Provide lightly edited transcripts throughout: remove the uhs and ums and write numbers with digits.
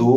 2,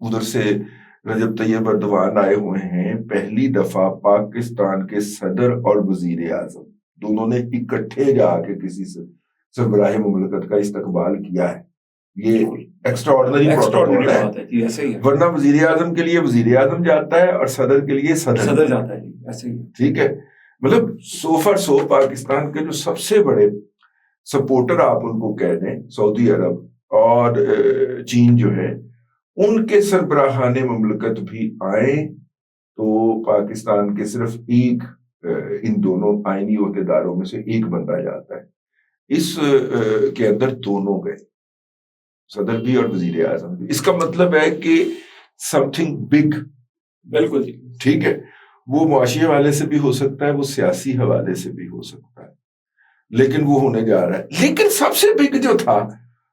ادھر سے رجب طیب اردوان آئے ہوئے ہیں. پہلی دفعہ پاکستان کے صدر اور وزیر اعظم دونوں نے اکٹھے جا کے کسی سربراہ مملکت کا استقبال کیا ہے. یہ ایکسٹرا آرڈنری پروٹوکول ہے. ورنہ وزیر اعظم کے لیے وزیر اعظم جاتا ہے اور صدر کے لیے صدر جاتا ہے. ایسے ہی ٹھیک ہے. مطلب سو فار سو پاکستان کے جو سب سے بڑے سپورٹر آپ ان کو کہہ دیں, سعودی عرب اور چین جو ہے, ان کے سربراہان مملکت بھی آئیں تو پاکستان کے صرف ایک ان دونوں آئینی عہدیداروں میں سے ایک بندہ جاتا ہے. اس کے اندر دونوں گئے, صدر بھی اور وزیر اعظم بھی. اس کا مطلب ہے کہ سم تھنگ بگ. بالکل ٹھیک ہے. وہ معاشی حوالے سے بھی ہو سکتا ہے, وہ سیاسی حوالے سے بھی ہو سکتا ہے, لیکن وہ ہونے جا رہا ہے. لیکن سب سے بگ جو تھا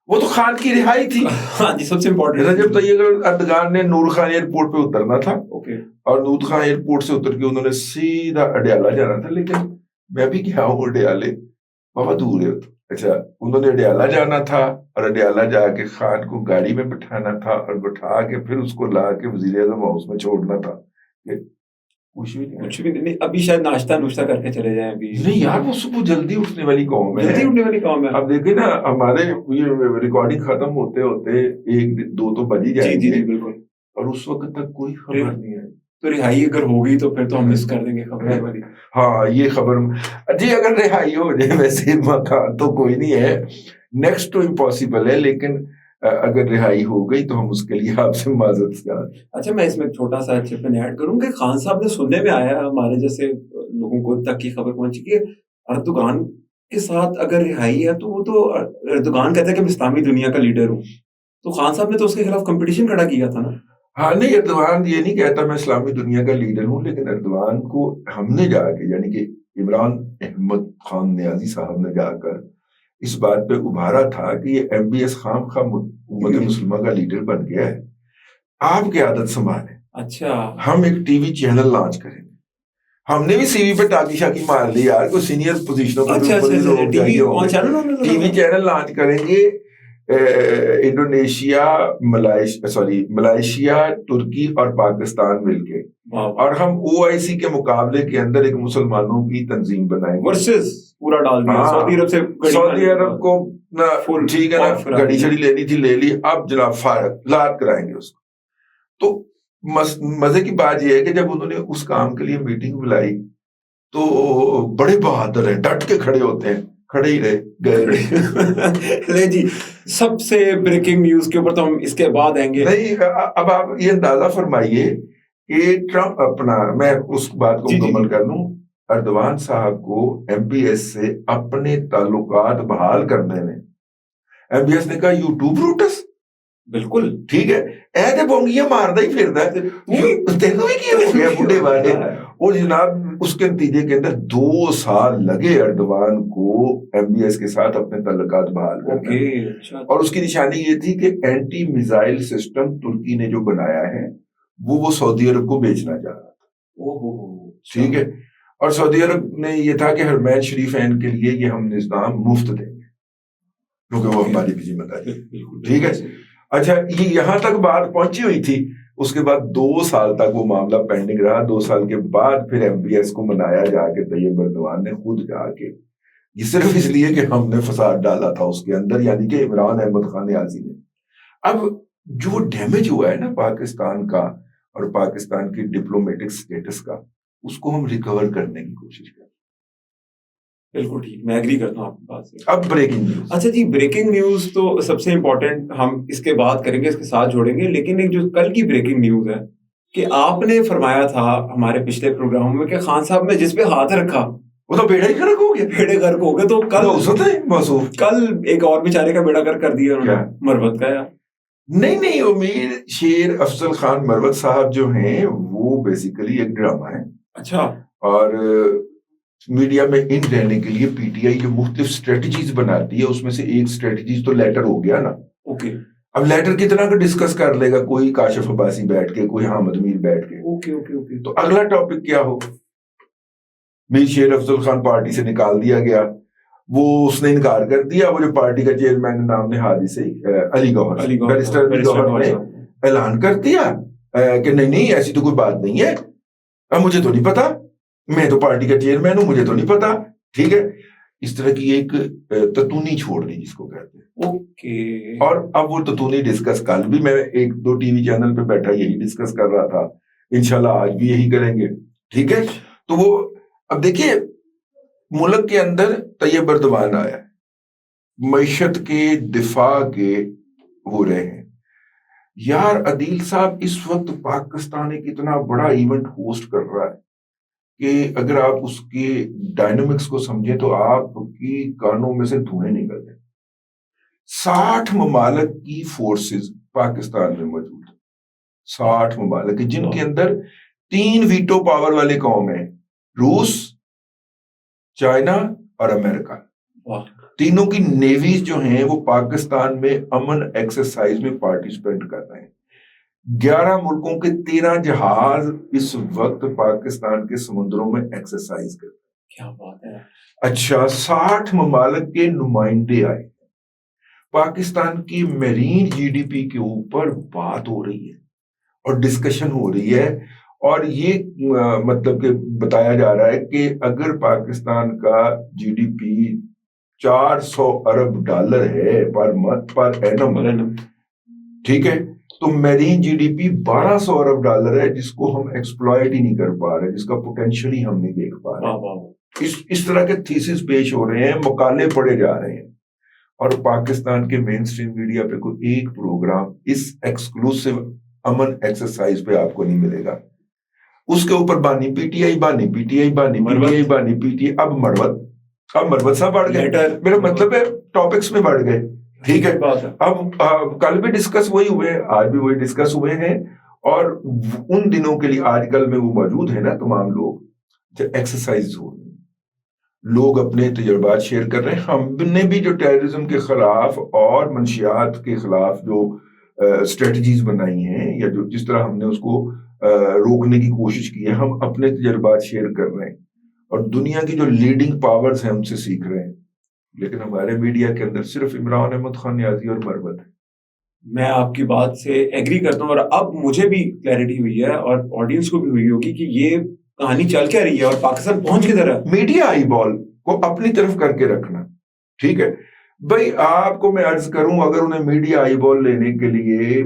وہ تو خان کی رہائی تھی. ہاں جی, سب سے امپورٹنٹ. رجب طیب اردوان نے نور خان ایئرپورٹ پہ اترنا تھا, اور نور خان ایئرپورٹ سے اتر کے انہوں نے سیدھا اڈیالہ جانا تھا. لیکن میں بھی گیا ہوں اڈیالے, بابا دور ہے. اچھا, انہوں نے اڈیالہ جانا تھا اور اڈیالہ جا کے خان کو گاڑی میں بٹھانا تھا اور بٹھا کے پھر اس کو لا کے وزیر اعظم ہاؤس میں چھوڑنا تھا. کچھ بھی نہیں. ابھی شاید ناشتہ کر کے چلے جائیں. ابھی نہیں یار, وہ صبح جلدی اٹھنے والی قوم ہے. اب دیکھیں نا, ہمارے ریکارڈنگ ختم ہوتے ہوتے 1-2 تو بج ہی جائیں گے. بالکل. اور اس وقت تک کوئی خبر نہیں ہے. تو رہائی اگر ہوگی تو پھر تو ہم مس کر دیں گے خبر والی. ہاں, یہ خبر جی اگر رہائی ہو جائے, ویسے مکان تو کوئی نہیں ہے, نیکسٹ تو امپاسبل ہے, لیکن اگر رہائی ہو گئی تو ہم اس کے لیے آپ سے معذرت چاہتے ہیں. اچھا, میں اس میں چھوٹا سا چپن ایڈ کروں کہ خان صاحب نے سننے میں آیا, ہمارے جیسے لوگوں کو تک یہ خبر پہنچی کہ اردوغان کے ساتھ اگر رہائی ہے تو وہ تو اردوغان کہتا ہے کہ میں اسلامی دنیا کا لیڈر ہوں, تو خان صاحب نے تو اس کے خلاف کمپٹیشن کھڑا کیا تھا نا. ہاں نہیں, اردوغان یہ نہیں کہتا میں اسلامی دنیا کا لیڈر ہوں, لیکن اردوغان کو ہم نے جا کے, یعنی کہ عمران احمد خان نیازی صاحب نے جا کر اس بات پہ ابھارا تھا کہ یہ ایم بی ایس خام خواہ امت مسلمہ کا لیڈر بن گیا ہے, آپ کی عادت سنبھالیں. اچھا, ہم ایک ٹی وی چینل لانچ کریں گے. ہم نے بھی سی وی پہ ٹاکی شاکی مار لی یار, کوئی سینئر پوزیشنوں پر ٹی وی چینل لانچ کریں گے. انڈونیشیا, ملائیشیا, ترکی اور پاکستان مل کے, اور ہم او آئی سی کے مقابلے کے اندر ایک مسلمانوں کی تنظیم بنائیں گے ورسز پورا ڈال دیا. سعودی عرب سے, سعودی عرب کو ٹھیک ہے نا, گھڑی چھڑی لینی تھی لے لی, اب جناب فارغ لاد کرائیں گے اس کو. تو مزے کی بات یہ ہے کہ جب انہوں نے اس کام کے لیے میٹنگ بلائی تو بڑے بہادر ہیں, ڈٹ کے کھڑے ہوتے ہیں, کھڑے ہی رہے گئے. لے جی, سب سے بریکنگ نیوز کے اوپر تو ہم اس کے بعد آئیں گے. نہیں, اب آپ یہ اندازہ فرمائیے کہ ٹرمپ اپنا, میں اس بات کو مکمل کر لوں, اردوان صاحب کو ایم بی ایس سے اپنے تعلقات بحال کرنے میں ایم بی ایس نے کہا یوٹیوب روٹس. بالکل ٹھیک ہے, ایسے بونگیاں ماردا ہی پھردا ہے, دیکھو بھی کیا ہو گیا بڈھے والے. اور جناب اس کے نتیجے کے اندر 2 سال لگے اردوان کو ایم بی ایس کے ساتھ اپنے تعلقات بحال کرنا. اور اس کی نشانی یہ تھی کہ اینٹی میزائل سسٹم ترکی نے جو بنایا ہے وہ سعودی عرب کو بیچنا چاہ رہا تھا. ٹھیک ہے, اور سعودی عرب نے یہ تھا کہ حرمین شریفین کے لیے یہ ہم نظام مفت دیں گے, کیونکہ وہ ہماری بھی ذمہ داری. ٹھیک ہے. اچھا, یہ یہاں تک بات پہنچی ہوئی تھی. اس کے بعد 2 سال تک وہ معاملہ پینڈنگ رہا. 2 سال کے بعد پھر ایم بی ایس کو منایا جا کے طیب اردوان نے خود جا کے, یہ صرف اس لیے کہ ہم نے فساد ڈالا تھا اس کے اندر, یعنی کہ عمران احمد خان نیازی نے. اب جو ڈیمیج ہوا ہے نا پاکستان کا اور پاکستان کی ڈپلومیٹک سٹیٹس کا, اس کو ہم ریکور کرنے کی کوشش کریں. بالکل ٹھیک, میں ایگری کرتا ہوں آپ کی بات سے. اب بریکنگ نیوز. اچھا جی, بریکنگ نیوز تو سب سے امپورٹنٹ, ہم اس کے بعد کریں گے, اس کے ساتھ جوڑیں گے. لیکن ایک جو کل کی بریکنگ نیوز ہے کہ آپ نے فرمایا تھا ہمارے پچھلے پروگرام میں کہ خان صاحب نے جس پہ ہاتھ رکھا وہ تو بیڑا ہی غرق ہو گیا. بیڑے غرق ہو گئے. تو کل ایک اور بیچارے کا بیڑا غرق کر دیا انہوں نے, مروت کا. یار نہیں, امیر شیر افضل خان مروت صاحب جو ہیں وہ بیسیکلی ایک ڈرامہ ہے. اچھا, اور میڈیا میں ان رہنے کے لیے پی ٹی آئی جو مختلف اسٹریٹجیز بناتی ہے, اس میں سے ایک اسٹریٹجیز تو لیٹر ہو گیا نا. اوکے, اب لیٹر کتنا کا ڈسکس کر لے گا, کوئی کاشف عباسی بیٹھ کے, کوئی حامد میر بیٹھ کے. اوکے, تو اگلا ٹاپک کیا ہو, میر شیر افضل خان پارٹی سے نکال دیا گیا. وہ اس نے انکار کر دیا. وہ جو پارٹی کا چیئرمین نام نے حادثے علی گوہر, بیرسٹر علی گوہر نے اعلان کر دیا کہ نہیں ایسی تو کوئی بات نہیں ہے, اب مجھے تو نہیں پتا, میں تو پارٹی کا چیئرمین ہوں, مجھے تو نہیں پتا. ٹھیک ہے, اس طرح کی ایک تتونی چھوڑ دی جس کو کہتے ہیں. اوکے. اور اب وہ تتونی ڈسکس, کل بھی میں 1-2 ٹی وی چینل پہ بیٹھا یہی ڈسکس کر رہا تھا, انشاءاللہ آج بھی یہی کریں گے. ٹھیک ہے, تو وہ اب دیکھیے ملک کے اندر طیب اردوان آیا, معیشت کے دفاع کے ہو رہے ہیں. یار عدیل صاحب اس وقت پاکستان ایک اتنا بڑا ایونٹ ہوسٹ کر رہا ہے کہ اگر آپ اس کے ڈائنامکس کو سمجھیں تو آپ کی کانوں میں سے دھوئیں نکل جائیں. 60 ممالک کی فورسز پاکستان میں موجود ہیں, 60 ممالک جن کے اندر 3 ویٹو پاور والے قوم ہیں, روس, چائنا اور امریکہ. تینوں کی نیویز جو ہیں وہ پاکستان میں امن ایکسرسائز میں پارٹیسپیٹ کر رہے ہیں. 11 ملکوں کے 13 جہاز اس وقت پاکستان کے سمندروں میں ایکسرسائز کر رہے ہیں. کیا بات ہے. اچھا, 60 ممالک کے نمائندے آئے. پاکستان کی میرین جی ڈی پی کے اوپر بات ہو رہی ہے اور ڈسکشن ہو رہی ہے, اور یہ مطلب کہ بتایا جا رہا ہے کہ اگر پاکستان کا جی ڈی پی $400 ارب ہے پر اینم, ٹھیک ہے, تو میرین جی ڈی پی $1200 ارب ہے, جس کو ہم ایکسپلائٹ ہی نہیں کر پا رہے, جس کا پوٹینشیل ہی ہم نہیں دیکھ پا رہے. اس طرح کے تھیسس پیش ہو رہے ہیں, مقالے پڑھے جا رہے ہیں, اور پاکستان کے مین اسٹریم میڈیا پہ کوئی ایک پروگرام اس ایکسکلوسیو امن ایکسرسائز پہ آپ کو نہیں ملے گا. اس کے اوپر بانی پی ٹی آئی, بانی پی ٹی آئی, بانی پی ٹی آئی, بانی پی ٹی آئی. اب مروت صاحب بڑھ گئے, میرا مطلب ہے ٹاپکس میں بڑھ گئے. ٹھیک ہے, اب کل بھی ڈسکس وہی ہوئے, آج بھی وہی ڈسکس ہوئے ہیں, اور ان دنوں کے لیے آج کل میں وہ موجود ہے نا تمام لوگ, جو ایکسرسائز ہو, لوگ اپنے تجربات شیئر کر رہے ہیں. ہم نے بھی جو ٹیررزم کے خلاف اور منشیات کے خلاف جو اسٹریٹجیز بنائی ہیں, یا جو جس طرح ہم نے اس کو روکنے کی کوشش کی ہے, ہم اپنے تجربات شیئر کر رہے ہیں, اور دنیا کی جو لیڈنگ پاورز ہیں ان سے سیکھ رہے ہیں. لیکن ہمارے میڈیا کے اندر صرف عمران احمد خان نیازی اور مروت ہے. میں آپ کی بات سے ایگری کرتا ہوں, اور اب مجھے بھی کلیئرٹی ہوئی ہے اور آڈینس کو بھی ہوئی ہوگی کہ یہ کہانی چل کیا رہی ہے اور پاکستان پہنچ کی طرح. میڈیا آئی بال کو اپنی طرف کر کے رکھنا. ٹھیک ہے بھائی, آپ کو میں عرض کروں, اگر انہیں میڈیا آئی بال لینے کے لیے,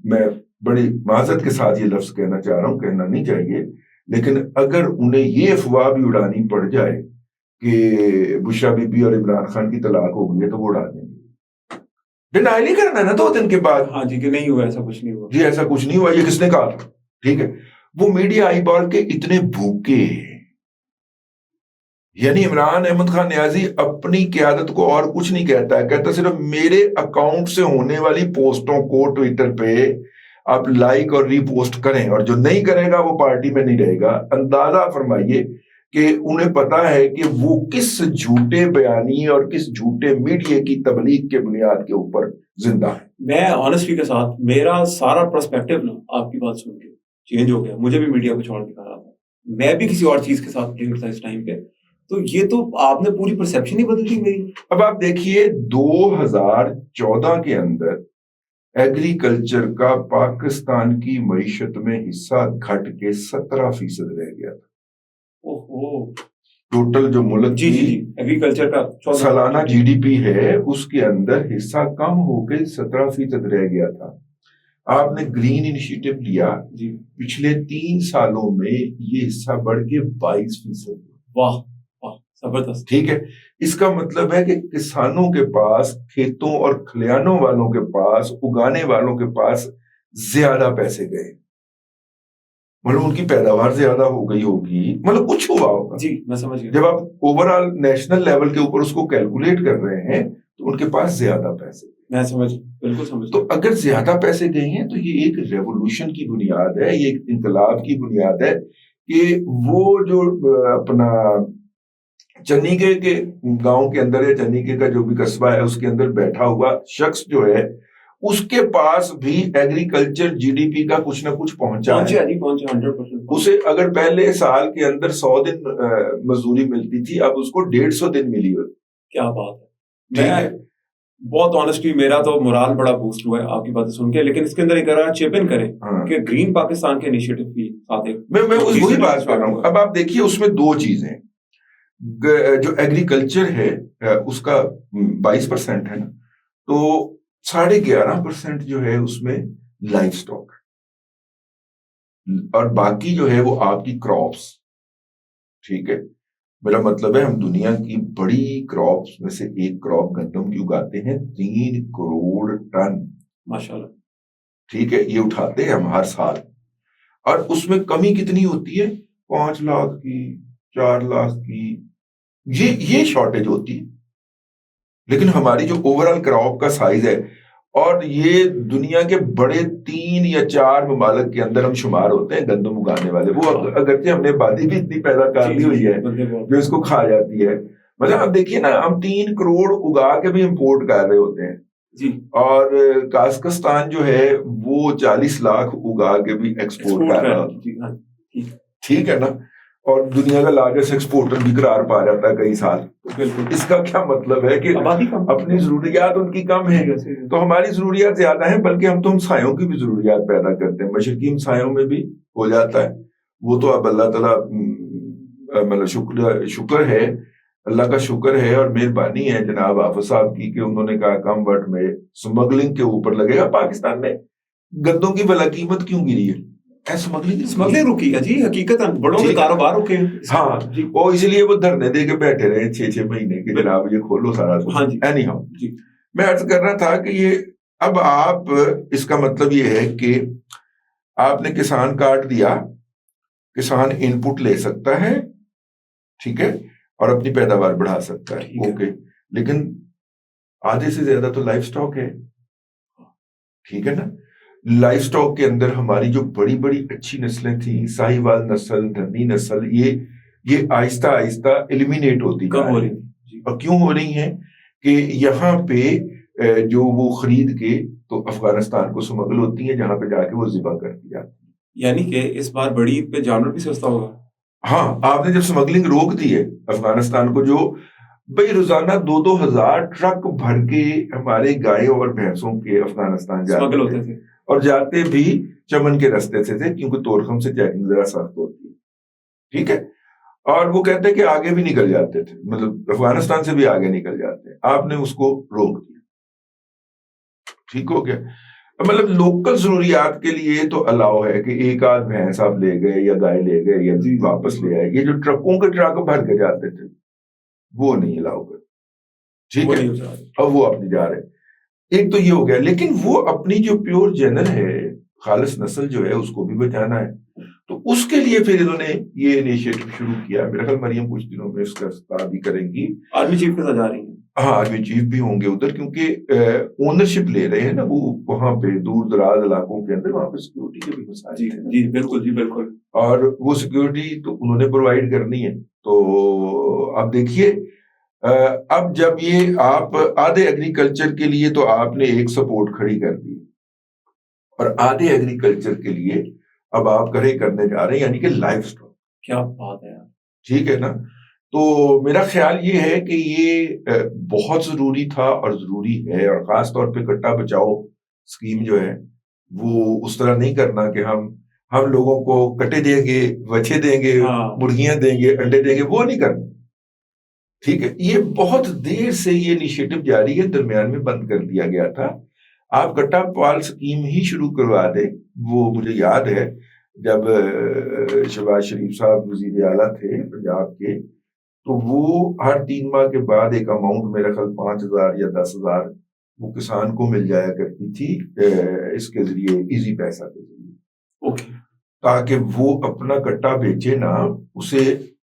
میں بڑی معذرت کے ساتھ یہ لفظ کہنا چاہ رہا ہوں, کہنا نہیں چاہیے, لیکن اگر انہیں یہ افواہ بھی اڑانی پڑ جائے کہ بشرا بی بی اور عمران خان کی طلاق ہو گئی ہے, تو وہ اڑا دیں گے. ڈینائل ہی کرنا ہے نا 2 دن کے بعد, ہاں جی کہ نہیں ہوا, ایسا کچھ نہیں ہوا, جی ایسا کچھ نہیں ہوا, یہ کس نے کہا تھا. ٹھیک ہے, وہ میڈیا آئی بال کے اتنے بھوکے ہیں. یعنی عمران احمد خان نیازی اپنی قیادت کو اور کچھ نہیں کہتا ہے, کہتا صرف میرے اکاؤنٹ سے ہونے والی پوسٹوں کو ٹویٹر پہ آپ لائک اور ری پوسٹ کریں, اور جو نہیں کرے گا وہ پارٹی میں نہیں رہے گا. اندازہ فرمائیے کہ انہیں پتا ہے کہ وہ کس جھوٹے بیانی اور کس جھوٹے میڈیا کی تبلیغ کے بنیاد کے اوپر زندہ ہے. میں آنےسٹلی کے ساتھ میرا سارا پرسپیکٹو نا آپ کی بات سن کے چینج ہو گیا. مجھے بھی میڈیا کو چھوڑ کے کہا رہا تھا, میں بھی کسی اور چیز کے ساتھ لنکڈ تھا اس ٹائم پہ, تو یہ تو آپ نے پوری پرسیپشن ہی بدل دی میری. اب آپ دیکھیے 2014 کے اندر ایگریکلچر کا پاکستان کی معیشت میں حصہ گھٹ کے 17% رہ گیا تھا. ٹوٹل جو ملک جی ایگریکلچر کا سالانہ جی ڈی پی ہے اس کے اندر حصہ کم ہو کے 17% رہ گیا تھا. آپ نے گرین انیشیٹو لیا, پچھلے 3 سالوں میں یہ حصہ بڑھ کے 22%. واہ زبردست. ٹھیک ہے, اس کا مطلب ہے کہ کسانوں کے پاس, کھیتوں اور کھلیانوں والوں کے پاس, اگانے والوں کے پاس زیادہ پیسے گئے, مطلب ان کی پیداوار زیادہ ہو گئی ہوگی, مطلب کچھ ہوا ہوگا. جی میں سمجھ گیا. جب آپ اوور آل نیشنل لیول کے اوپر اس کو کیلکولیٹ کر رہے ہیں تو ان کے پاس زیادہ پیسے. میں سمجھ, بالکل سمجھ. تو اگر زیادہ پیسے گئے ہیں تو یہ ایک ریولوشن کی بنیاد ہے, یہ ایک انقلاب کی بنیاد ہے کہ وہ جو اپنا چنیکے کے گاؤں کے اندر یا چنیکے کا جو بھی قصبہ ہے اس کے اندر بیٹھا ہوا شخص جو ہے, اس کے پاس بھی ایگریکلچر جی ڈی پی کا کچھ نہ کچھ پہنچا ہے. 100%. اسے اگر پہلے سال کے اندر 100 دن مزدوری ملتی تھی, اب اس کو 150 دن ملی ہوتی. کیا بات ہے. بہت آنیسٹلی میرا تو مورال بڑا بوسٹ ہوا ہے آپ کی باتیں سن کے, لیکن اس کے اندر ایک چپ ان کریں کہ گرین پاکستان کے انیشیٹو بھی ساتھ میں وہی بات کر رہا ہوں. اب آپ دیکھیے اس میں دو چیزیں, جو ایگریکلچر ہے اس کا 22% ہے نا, تو 11.5% جو ہے اس میں لائف سٹاک, اور باقی جو ہے وہ آپ کی کراپس. ٹھیک ہے, میرا مطلب ہے ہم دنیا کی بڑی کراپس میں سے ایک کراپ گندم کی اگاتے ہیں 3 کروڑ ٹن, ماشاءاللہ. ٹھیک ہے, یہ اٹھاتے ہیں ہم ہر سال, اور اس میں کمی کتنی ہوتی ہے, 5 لاکھ کی, 4 لاکھ کی, یہ شارٹیج ہوتی ہے. لیکن ہماری جو اوور آل کراپ کا سائز ہے, اور یہ دنیا کے بڑے 3 یا 4 ممالک کے اندر ہم شمار ہوتے ہیں گندم اگانے والے, وہ اگرچہ ہم نے آبادی بھی اتنی پیدا کر لی ہوئی ہے جو اس کو کھا جاتی ہے. مطلب اب دیکھیے نا, ہم 3 کروڑ اگا کے بھی امپورٹ کر رہے ہوتے ہیں جی, اور کازکستان جو ہے وہ 40 لاکھ اگا کے بھی ایکسپورٹ کر رہا ہوتا ہے. ٹھیک ہے نا, اور دنیا کا لارجسٹ ایکسپورٹر بھی قرار پا جاتا ہے کئی سال. اس کا کیا مطلب ہے کہ اپنی ضروریات ان کی کم ہے, تو ہماری ضروریات زیادہ ہیں, بلکہ ہم تو ہمسایوں کی بھی ضروریات پیدا کرتے ہیں. مشرقی ہمسایوں میں بھی ہو جاتا ہے, وہ تو اب اللہ تعالیٰ مطلب شکر ہے, اللہ کا شکر ہے اور مہربانی ہے جناب حافظ صاحب کی کہ انہوں نے کہا کم وقت میں اسمگلنگ کے اوپر لگے گا. پاکستان میں گندوں کی بلا قیمت کیوں گری ہے؟ اسمگلنگ رکی ہے جی, حقیقت بڑوں کے کاروبار رکے ہیں. ہاں, وہ اس لیے وہ دھرنے دے کے بیٹھے رہے 6 مہینے کے, جناب یہ کھولو سارا. ہاں جی, اینی ہاؤ, میں عرض کر رہا تھا کہ یہ اب آپ, اس کا مطلب یہ ہے کہ آپ نے کسان کاٹ دیا, کسان ان پٹ لے سکتا ہے, ٹھیک ہے, اور اپنی پیداوار بڑھا سکتا ہے, اوکے, لیکن آدھے سے زیادہ تو لائف سٹاک ہے. ٹھیک ہے نا, لائف سٹاک کے اندر ہماری جو بڑی بڑی اچھی نسلیں تھیں, ساہیوال نسل, دھنی نسل, یہ آہستہ آہستہ ایلیمینیٹ ہوتی کم ہو رہی. اور کیوں ہو رہی ہیں کہ یہاں پہ جو وہ خرید کے تو افغانستان کو سمگل ہوتی ہیں, جہاں پہ جا کے وہ ذبح کر دی جاتی ہیں. یعنی کہ اس بار بڑی عید پہ جانور بھی سستا ہوگا. ہاں, آپ نے جب سمگلنگ روک دی ہے افغانستان کو, جو بھائی روزانہ 2-2 ہزار ٹرک بھر کے ہمارے گائے اور بھینسوں کے افغانستان جاتے تھے, اور جاتے بھی چمن کے راستے سے تھے, کیونکہ تورخم سے چیکنگ ذرا سخت ہوتی ہے. ٹھیک ہے, اور وہ کہتے ہیں کہ آگے بھی نکل جاتے تھے, مطلب افغانستان سے بھی آگے نکل جاتے ہیں. آپ نے اس کو روک دیا, ٹھیک ہو گیا. مطلب لوکل ضروریات کے لیے تو الاؤ ہے کہ ایک آدھ بھینس آپ لے گئے یا گائے لے گئے یا واپس لے آئے. یہ جو ٹرکوں کے ٹرک بھر کے جاتے تھے وہ نہیں الاؤ کر, ٹھیک ہے, اب وہ اپنی جا رہے. ایک تو یہ ہو گیا, لیکن وہ اپنی جو پیور جنر ہے, خالص نسل جو ہے, اس کو بھی بچانا ہے. تو اس کے لیے پھر انہوں نے یہ انیشیٹو شروع کیا. میرا خیال مریم کچھ دنوں میں اس کا افتتاح بھی کریں گی. آرمی چیف کے ساتھ جا رہی ہیں. ہاں, آرمی چیف بھی ہوں گے ادھر, کیونکہ اونرشپ لے رہے ہیں نا وہ وہاں پہ دور دراز علاقوں کے اندر, وہاں پہ سیکورٹی کے بھی مسائل ہیں. جی بالکل, جی بالکل, اور وہ سیکورٹی تو انہوں نے پرووائڈ کرنی ہے. تو اب دیکھیے, اب جب یہ آپ آدھے ایگریکلچر کے لیے تو آپ نے ایک سپورٹ کھڑی کر دی, اور آدھے ایگریکلچر کے لیے اب آپ کرنے جا رہے ہیں, یعنی کہ لائف سٹاک. کیا بات ہے, ٹھیک ہے نا. تو میرا خیال یہ ہے کہ یہ بہت ضروری تھا اور ضروری ہے, اور خاص طور پہ کٹا بچاؤ اسکیم جو ہے وہ اس طرح نہیں کرنا کہ ہم لوگوں کو کٹے دیں گے, بچے دیں گے, مرغیاں دیں گے, انڈے دیں گے, وہ نہیں کرنا. ٹھیک ہے, یہ بہت دیر سے یہ انیشیٹو جاری ہے, درمیان میں بند کر دیا گیا تھا. آپ کٹا پال سکیم ہی شروع کروا دیں. وہ مجھے یاد ہے جب شہباز شریف صاحب وزیر اعلیٰ تھے پنجاب کے, تو وہ ہر 3 ماہ کے بعد ایک اماؤنٹ, میرا خیال 5,000 یا 10,000 وہ کسان کو مل جایا کرتی تھی اس کے ذریعے, ایزی پیسہ کے ذریعے, تاکہ وہ اپنا کٹا بیچے نا, اسے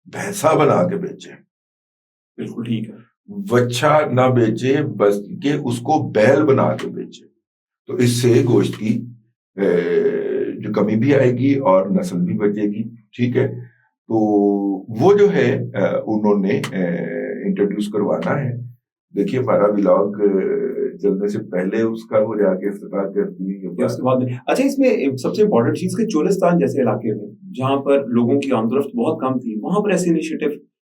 بھینسا بنا کے بیچے. بالکل ٹھیک ہے, وچھا نہ بیچے, بس کہ اس کو بیل بنا کے بیچے. تو اس سے گوشت کی جو کمی بھی آئے گی اور نسل بھی بچے گی. ٹھیک ہے, تو وہ جو ہے انہوں نے انٹروڈیوس کروانا ہے. دیکھیے ہمارا ولاگ چلنے سے پہلے اس کا وہ جا کے افتتاح کرتی ہے. اچھا, اس میں سب سے امپورٹنٹ چیز کہ چولستان جیسے علاقے میں جہاں پر لوگوں کی آمد و رفت بہت کم تھی, وہاں پر ایسے انیشیٹو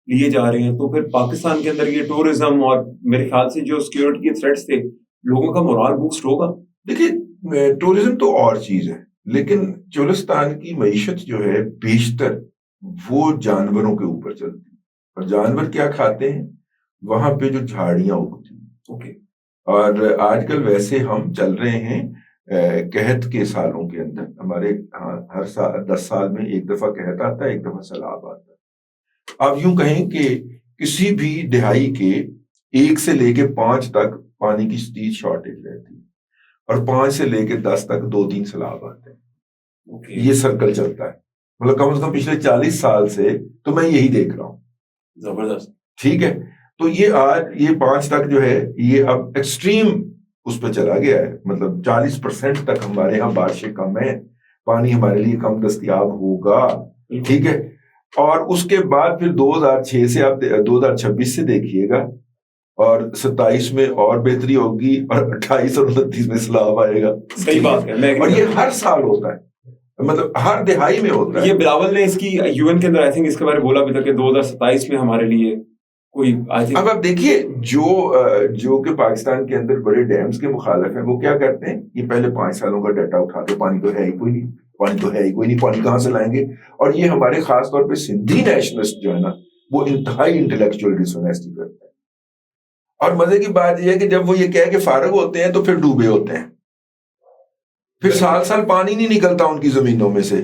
لیے جا رہے ہیں, تو پھر پاکستان کے اندر یہ ٹورزم اور میرے خیال سے جو سیکورٹی کے تھریٹس تھے, لوگوں کا مورال بوسٹ ہوگا. دیکھیے ٹورزم تو اور چیز ہے, لیکن چولستان کی معیشت جو ہے بیشتر وہ جانوروں کے اوپر چلتی ہے. اور جانور کیا کھاتے ہیں؟ وہاں پہ جو جھاڑیاں اگتی ہیں. اوکے. اور آج کل ویسے ہم چل رہے ہیں قحط کے سالوں کے اندر. ہمارے ہر سال 10 سال میں ایک دفعہ قحط آتا ہے, ایک دفعہ سیلاب آتا ہے. آپ یوں کہیں کہ کسی بھی دہائی کے 1 سے لے کے 5 تک پانی کی شدید شارٹیج رہتی ہے, اور 5 سے لے کے 10 تک 2-3 سیلاب آتے ہیں. یہ سرکل چلتا ہے, مطلب کم از کم پچھلے 40 سال سے تو میں یہی دیکھ رہا ہوں. زبردست. ٹھیک ہے, تو یہ آج یہ 5 تک جو ہے یہ اب ایکسٹریم اس پہ چلا گیا ہے. مطلب 40% تک ہمارے یہاں بارشیں کم ہیں, پانی ہمارے لیے کم دستیاب ہوگا. ٹھیک ہے, اور اس کے بعد پھر 2006 سے آپ 2026 سے دیکھیے گا, اور 27 میں اور بہتری ہوگی, اور 28 اور 29 میں سیلاب آئے گا. صحیح بات ہے. اور یہ ہر سال ہوتا ہے, مطلب ہر دہائی میں ہوتا ہے. یہ بلاول نے اس کی یو این کے اندر آئی تھنک اس کے بارے میں بولا بھی تھا کہ 2027 میں ہمارے لیے کوئی. اب آپ دیکھیے جو کہ پاکستان کے اندر بڑے ڈیمز کے مخالف ہیں, وہ کیا کرتے ہیں, یہ پہلے 5 سالوں کا ڈیٹا اٹھا کے پانی تو ہے ہی کوئی نہیں, پانی کہاں سے لائیں گے. اور یہ ہمارے خاص طور پہ سندھی نیشنلسٹ جو ہے نا, وہ انتہائی انٹلیکچوئل ڈسونیسٹی کرتے ہیں. اور مزے کی بات یہ ہے کہ جب وہ یہ کہہ کے فارغ ہوتے ہیں تو پھر ڈوبے ہوتے ہیں, پھر سال پانی نہیں نکلتا ان کی زمینوں میں سے.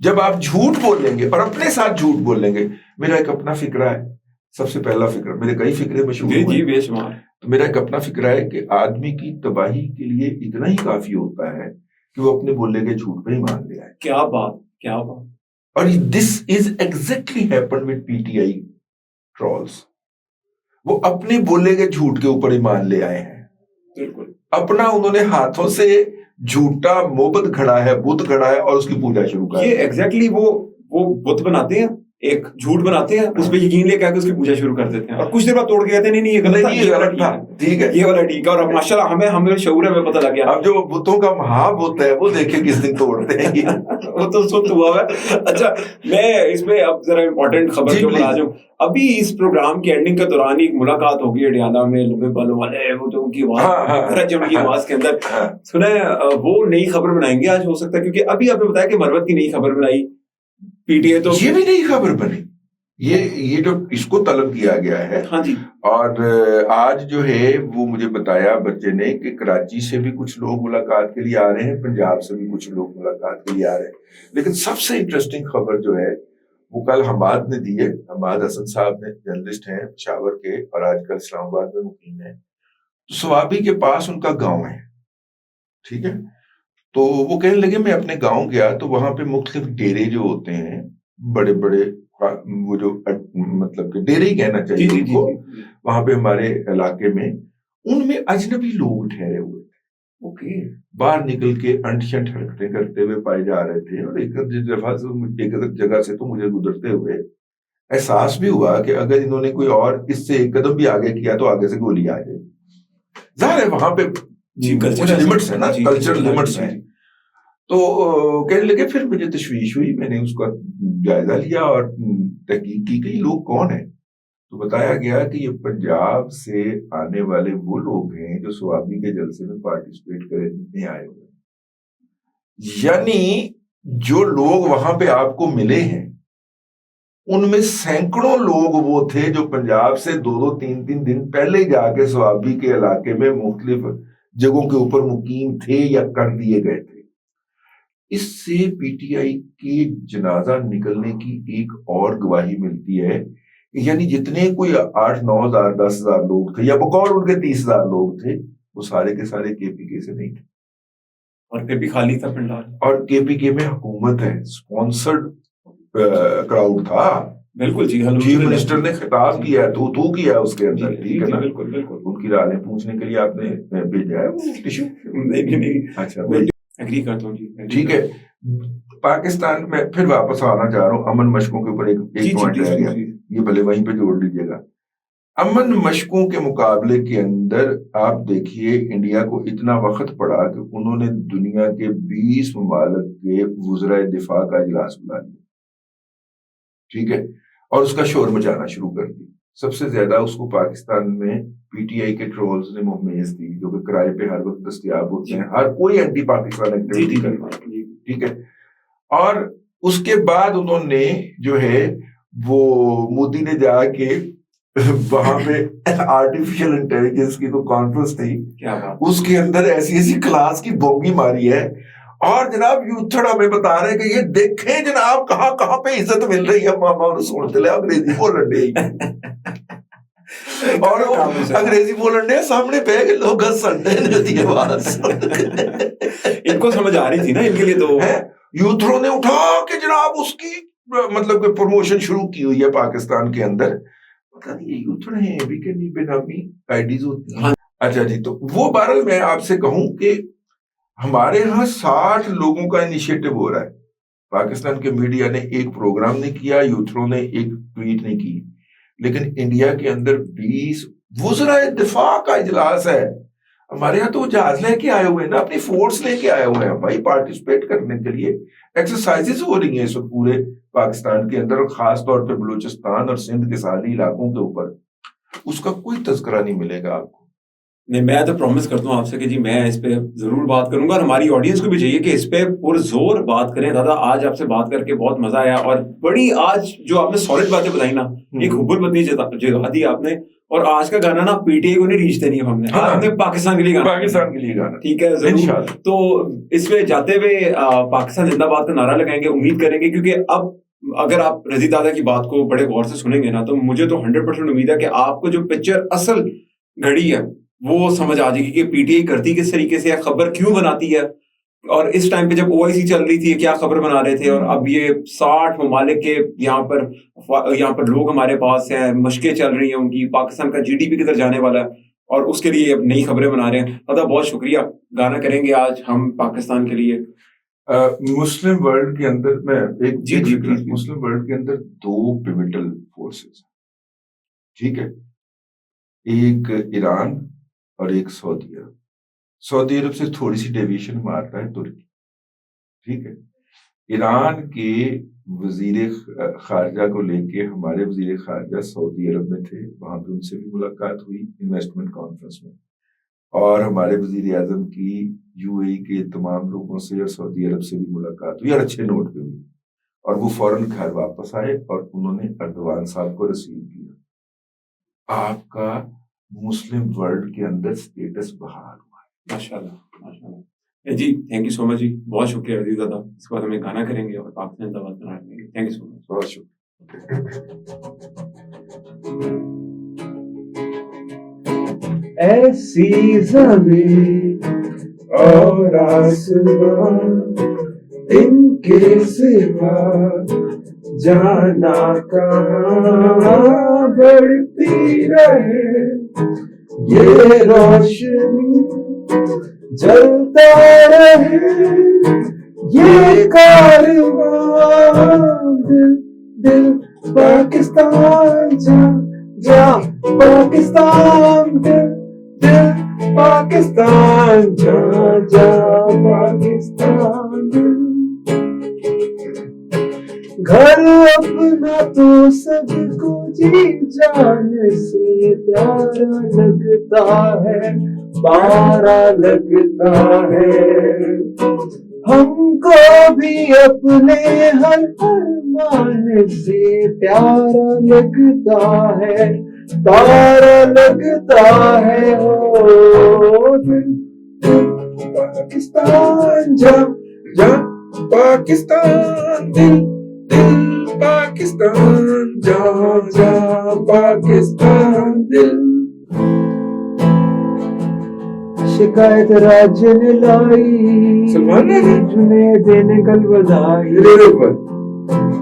جب آپ جھوٹ بولیں گے اور اپنے ساتھ جھوٹ بولیں گے, میرا ایک اپنا فکرہ ہے, سب سے پہلا فکر, میرے کئی فکرے مشہور ہوئے, بے شمار, تو میرا ایک اپنا فکرہ ہے کہ آدمی کی تباہی کے لیے اتنا ہی کافی ہوتا ہے کہ وہ اپنے بولے کے جھوٹ پہ ہی مان لے آئے. کیا بات, کیا بات. اور this is exactly happen with P T I trolls. وہ اپنے بولے کے جھوٹ کے اوپر ہی مان لے آئے ہیں. بالکل, اپنا انہوں نے ہاتھوں سے جھوٹا موبت کھڑا ہے, بت کھڑا ہے, اور اس کی پوجا شروع کر. یہ ایگزیکٹلی وہ بت بناتے ہیں, ایک جھوٹ بناتے ہیں, اس پہ یقین لے کے اس کی پوجا شروع کر دیتے ہیں, اور کچھ دیر بعد توڑ کے کہتے ہیں نہیں یہ غلط تھا, ٹھیک ہے, یہ والا ٹھیک ہے. اور ماشاءاللہ ہمیں شعور ہے, ہمیں پتہ لگ گیا. اب جو بتوں کا مہاب ہوتا ہے وہ دیکھیں کس دن توڑتے ہیں. وہ تو سن ہوا ہے. اچھا, میں اس میں اب ذرا امپورٹنٹ خبر جو بتا دوں, ابھی اس پروگرام کی اینڈنگ کے دوران ایک ملاقات ہوگی اڈیالہ میں لمبے بالوں والے, وہ جو ان کی آواز کے اندر سنا ہے, وہ نئی خبر بنائیں گے آج, ہو سکتا ہے, کیونکہ ابھی آپ نے بتایا کہ مروت کی نئی خبر بنائی پی ٹی اے, تو یہ بھی نئی خبر بنی, یہ جو اس کو طلب کیا گیا ہے. ہاں جی. اور آج جو ہے وہ مجھے بتایا بچے نے کہ کراچی سے بھی کچھ لوگ ملاقات کے لیے آ رہے ہیں, پنجاب سے بھی کچھ لوگ ملاقات کے لیے آ رہے ہیں. لیکن سب سے انٹرسٹنگ خبر جو ہے وہ کل حماد نے دی ہے. حماد حسن صاحب نے, جرنلسٹ ہیں پشاور کے, اور آج کل اسلام آباد میں مقیم ہیں. سوابی کے پاس ان کا گاؤں ہے, ٹھیک ہے. تو وہ کہنے لگے میں اپنے گاؤں گیا تو وہاں پہ مختلف ڈیرے جو ہوتے ہیں, بڑے بڑے, وہ جو مطلب کہ ڈیرے ہی کہنا چاہیے ان کو, وہاں پہ ہمارے علاقے میں ان میں اجنبی لوگ ٹھہرے ہوئے تھے. اوکے, باہر نکل کے انٹ شنٹ حرکتیں کرتے ہوئے پائے جا رہے تھے. اور ایک جگہ سے تو مجھے گزرتے ہوئے احساس بھی ہوا کہ اگر انہوں نے کوئی اور اس سے ایک قدم بھی آگے کیا تو آگے سے گولی آ جائے. ظاہر ہے وہاں پہ کچھ لمٹس ہیں نا, کلچر لمٹس ہیں. تو کہنے لگے, پھر مجھے تشویش ہوئی, میں نے اس کا جائزہ لیا اور تحقیق کی کہ یہ لوگ کون ہیں. تو بتایا گیا کہ یہ پنجاب سے آنے والے وہ لوگ ہیں جو سوابی کے جلسے میں پارٹیسپیٹ کرنے آئے ہوئے ہیں. یعنی جو لوگ وہاں پہ آپ کو ملے ہیں ان میں سینکڑوں لوگ وہ تھے جو پنجاب سے 2-3 دن پہلے جا کے سوابی کے علاقے میں مختلف جگہوں کے اوپر مقیم تھے یا کر دیے گئے تھے. اس سے پی ٹی آئی کے جنازہ نکلنے کی ایک اور گواہی ملتی ہے, یعنی جتنے کوئی 8-9 ہزار 10 ہزار لوگ تھے یا بقول ان کے 30 ہزار لوگ تھے, وہ سارے کے سارے کے پی کے سے نہیں تھے. اور کے پی خالی تھا پنڈال, اور کے پی کے میں حکومت ہے, اسپانسرڈ کراؤڈ تھا. بالکل جی, چیف منسٹر نے خطاب کیا ہے, تو کیا اس کے اندر, ٹھیک ہے نا. بالکل بالکل, ان کی رالیں پوچھنے کے لیے آپ نے بھیجا ہے وہ ٹیشو. نہیں, اچھا ایگری کرتا ہوں جی, ٹھیک ہے. پاکستان میں پھر واپس آنا چاہ رہا ہوں, امن مشقوں کے اوپر ایک پوائنٹ رہ گیا, یہ بھلے وہیں پہ جوڑ لیجیے گا. امن مشقوں کے مقابلے کے اندر آپ دیکھیے انڈیا کو اتنا وقت پڑا کہ انہوں نے دنیا کے 20 ممالک کے وزرائے دفاع کا اجلاس بلا لیا, ٹھیک ہے. اور اس کا شور مچانا شروع کر دی. سب سے زیادہ اس کو پاکستان میں پی ٹی آئی کے ٹرولز نے مہمیز دی, جو کہ کرائے پہ ہر وقت دستیاب ہوتے ہیں, ہر کوئی اینٹی پاکستان ایکٹیویٹی کرنا, ٹھیک ہے. اور اس کے بعد انہوں نے جو ہے وہ مودی نے جا کے وہاں پہ آرٹیفیشل انٹیلیجنس کی کوئی کانفرنس تھی, اس کے اندر ایسی ایسی کلاس کی بونگی ماری ہے. اور جناب یوتھڑ ہمیں بتا رہے ہیں کہ یہ دیکھیں جناب کہاں کہاں پہ عزت مل رہی ہے, ماما سنتے لے انگریزی بولن ڈے اور انگریزی بولن ڈے سامنے پہ لوگ سنڈے آواز ان کو سمجھ آ رہی تھی نا, ان کے لیے تو یوتھڑوں نے اٹھا کہ جناب اس کی مطلب کہ پروموشن شروع کی ہوئی ہے پاکستان کے اندر. پتہ نہیں یہ یوتھڑ ہیں بھی کہ نہیں, بے نامی آئیڈیز ہوتی ہیں. اچھا جی, تو وہ بہرحال میں آپ سے کہوں کہ ہمارے ہاں 60 لوگوں کا انیشیٹو ہو رہا ہے. پاکستان کے میڈیا نے ایک پروگرام نہیں کیا, یوتھروں نے ایک ٹویٹ نہیں کی, لیکن انڈیا کے اندر 20 وزرائے دفاع کا اجلاس ہے. ہمارے یہاں تو جہاز لے کے آئے ہوئے ہیں نا, اپنی فورس لے کے آئے ہوئے ہیں بھائی پارٹیسپیٹ کرنے کے لیے. ایکسرسائزز ہو رہی ہیں اس وقت پورے پاکستان کے اندر, اور خاص طور پہ بلوچستان اور سندھ کے ساحلی علاقوں کے اوپر. اس کا کوئی تذکرہ نہیں ملے گا آپ کو. نہیں, میں تو پرومس کرتا ہوں آپ سے کہ جی میں اس پہ ضرور بات کروں گا, اور ہماری آڈینس کو بھی چاہیے کہ اس پہ پرزور بات کریں. دادا آج آپ سے بات کر کے بہت مزہ آیا, اور بڑی آج جو آپ نے سالڈ باتیں بتائی نا, ایک حب الوطنی جگہ دی آپ نے. اور آج کا گانا نا پی ٹی آئی کو نہیں ریچ دینی ہے ہم نے پاکستان کے لیے گانا, پاکستان کے لیے گانا, ٹھیک ہے ضرور. تو اس پہ جاتے ہوئے پاکستان زندہ باد کا نعرہ لگائیں گے, امید کریں گے, کیونکہ اب اگر آپ رضی دادا کی بات کو بڑے غور سے سنیں گے نا, تو مجھے تو 100% امید ہے کہ آپ کو جو پکچر اصل گھڑی ہے وہ سمجھ آ جائے گی کہ پی ٹی آئی کرتی کس طریقے سے, خبر کیوں بناتی ہے, اور اس ٹائم پہ جب او آئی سی چل رہی تھی کیا خبر بنا رہے تھے, اور اب یہ 60 ممالک کے یہاں پر لوگ ہمارے پاس ہیں, مشقیں چل رہی ہیں ان کی, پاکستان کا جی ڈی پی کدھر جانے والا ہے, اور اس کے لیے اب نئی خبریں بنا رہے ہیں. دادا بہت شکریہ. گانا کریں گے آج ہم پاکستان کے لیے. مسلم ورلڈ کے اندر میں ایک مسلم ورلڈ کے اندر 2 پیوٹل فورسز, ٹھیک ہے, ایک ایران اور ایک سعودی عرب. سعودی عرب سے تھوڑی سی ڈیویشن مارتا ہے ترکی, ٹھیک ہے. ایران کے وزیر خارجہ کو لے کے ہمارے وزیر خارجہ سعودی عرب میں تھے, وہاں پہ ان سے بھی ملاقات ہوئی انویسٹمنٹ کانفرنس میں, اور ہمارے وزیر اعظم کی یو اے ای کے تمام لوگوں سے اور سعودی عرب سے بھی ملاقات ہوئی, اور اچھے نوٹ پہ ہوئی, اور وہ فوراً گھر واپس آئے اور انہوں نے اردوان صاحب کو ریسیو کیا. آپ کا مسلم ورلڈ کے اندر اسٹیٹس بحال ہوا ہے. ماشاءاللہ جی, تھینک یو سو مچ جی, بہت شکریہ عزیز دادا. اس کے بعد ہمیں گانا کریں گے اور پاکستان زندہ باد بنا دیں گے. تھینک یو سو مچ, بہت شکریہ. ایسی زمین اور آسمان ان کے سوا جانا کہاں بڑھتی رہے, یہ روشنی جلتا رہے, یہ کارواں دل پاکستان جا جا پاکستان دل پاکستان جا جا پاکستان دل. گھر اپنا تو سب کو جی جان سے پیارا لگتا ہے, پیارا لگتا ہے. ہم کو بھی اپنے ہر ارمان سے پیارا لگتا ہے, پیارا لگتا ہے. پاکستان جا جا پاکستان دل پاکستان جا جا پاکستان دل. شکایت راج نے لائی, جنید نے کل بجائی,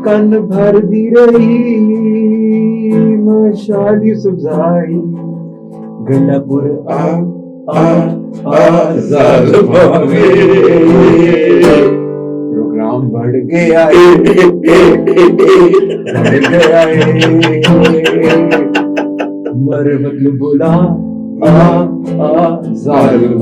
کن بھر دی رہی مشال سبزائی. گنڈا پور ظالم پروگرام بڑھ گیا مر مطلب بولا ظالم